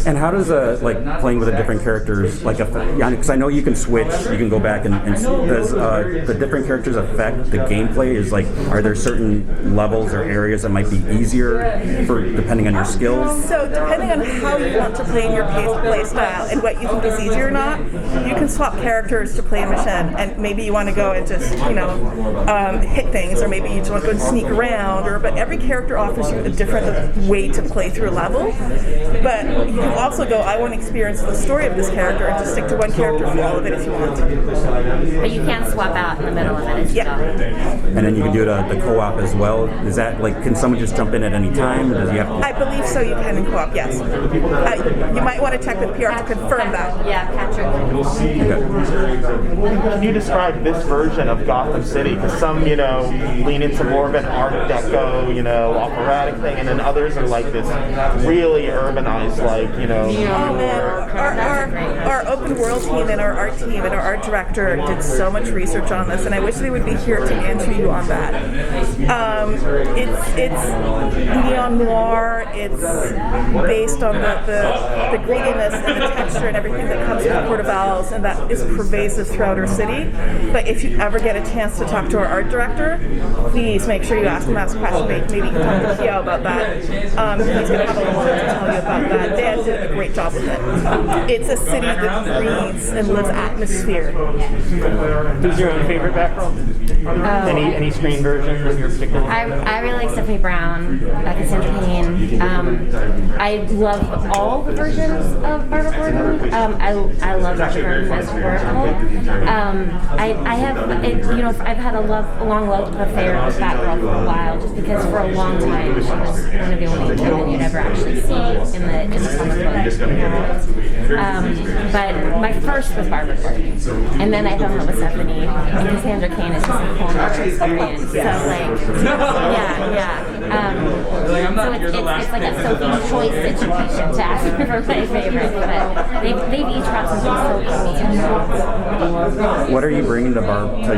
And how does like playing with the different characters like affect? Because I know you can switch, you can go back and does the different characters affect the gameplay? Is like, are there certain levels or areas that might be easier for depending on your skills? So depending on how you want to play in your play style and what you think is easier or not, you can swap characters to play a mission, and maybe you want to go and just hit things, or maybe you just want to go and sneak around, but every character offers you a different way to play through a level. But you can also go, I want to experience the story of this character and just stick to one character for all of it if you want. But you can swap out in the middle of it as you go. And then you can do the co-op as well. Is that like, can someone just jump in at any time? Or does you have to... I believe so, you can in co-op, yes. You might want to check with PR to confirm that. Yeah, Patrick. Okay. Can you describe this version of Gotham City? Because some, lean into more of an Art Deco, operatic thing, and then others are like this really urbanized, Oh man, our open world team and our art team and our art director did so much research on this, and I wish they would be here to answer you on that. It's neon noir. It's based on the grittiness and the texture and everything that comes from Port of Owls, and that is pervasive throughout our city. But if you ever get a chance to talk to our art director, please make sure you ask him that question. Maybe you can talk to Kyo about that. He's going to have a lot to tell you about that. Dan did a great job with it. It's a city that breathes and lives atmosphere. Who's your own favorite Batgirl? Any screen version of your particular? I really like Stephanie Brown, Cassandra Cain. I love all the versions of Barbara Gordon. I love Barbara Gordon as Oracle. I have, I've had a long love affair with Batgirl for a while, just because for a long time she was one of the only women you'd ever actually see in the comic book. But my first was Barbara Gordon, and then I fell in love with Stephanie, and Cassandra Cain is just a whole other experience. So it's like a Sophie's Choice situation to ask me for my favorite, but they've each brought something so cool to me. What are you bringing to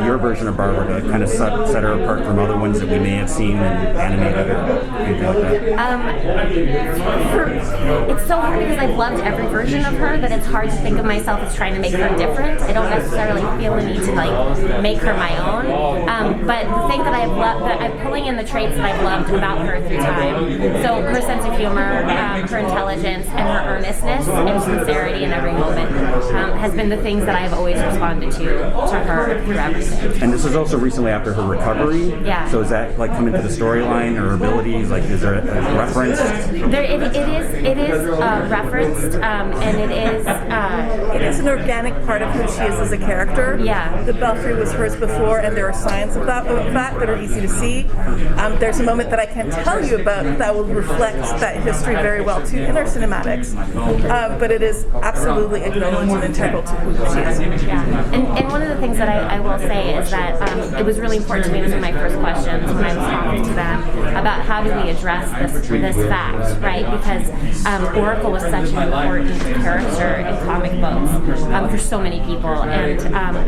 your version of Barbara to kind of set her apart from other ones that we may have seen and animated or anything like that? It's so hard because I've loved every version of her that it's hard to think of myself as trying to make her different. I don't necessarily feel the need to make her my own. But the thing that I've loved, that I'm pulling in the traits that I've loved about her through time. So her sense of humor, her intelligence, and her earnestness and sincerity in every moment has been the things that I've always responded to her through everything. And this is also recently after her recovery. Yeah. So is that like coming to the storyline or abilities? Like, is there a reference? It is referenced, and it is. It is an organic part of who she is as a character. Yeah. The Belfry was hers before, and there are signs of that that are easy to see. There's a moment that I can't tell you about that will reflect that history very well too in our cinematics. But it is absolutely acknowledged and integral to who she is. Yeah. And one of the things that I will say is that it was really important to me. It was one of my first questions when I was talking to them about how do we address this fact, right? Because Oracle was such an important character in comic books for so many people, and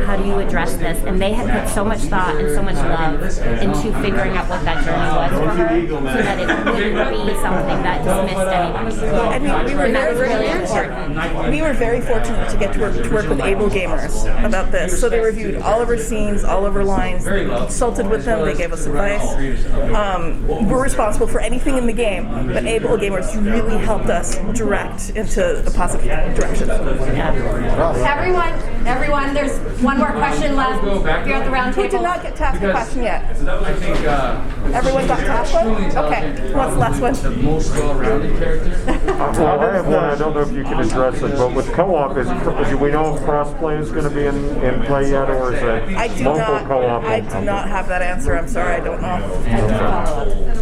how do you address this? And they had put so much thought and so much love into figuring out what that journey was for her, so that it wouldn't be something that dismissed anybody. And we were very fortunate to get to work with able gamers about this. So they reviewed all of our scenes, all of our lines. They consulted with them. They gave us advice. We're responsible for anything in the game, but able gamers really helped us direct into a positive direction. Everyone, there's one more question left. If you're at the round table. We did not get to ask a question yet. Everyone got to ask one? Okay. What's the last one? The most well-rounded character. Well, I have one. I don't know if you can address it, but with co-op, do we know if cross-play is going to be in play yet, or is it local co-op? I do not have that answer. I'm sorry, I don't know.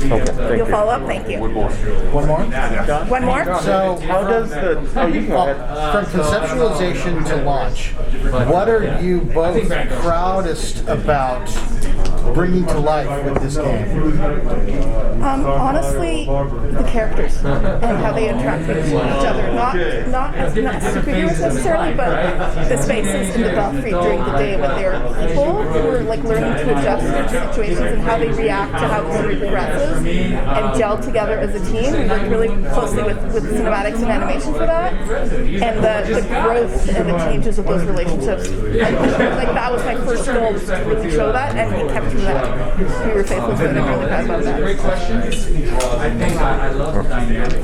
Okay, You'll follow up? Thank you. One more? One more? So, How does you go ahead. from conceptualization to launch, what are you both proudest about bringing to life with this game? Honestly, the characters and how they interact with each other. Not superheroes necessarily, but the spaces in the Belfry during the day when they're people who are like learning to adjust to situations and how they react to how the story progresses and gel together as a team. We work really closely with cinematics and animation for that, and the growth and the changes of those relationships. Like that was my first goal, was to really show that, and we kept to that. We were faithful to it. I'm really proud about that. Great question. Well, I think I love the dynamic.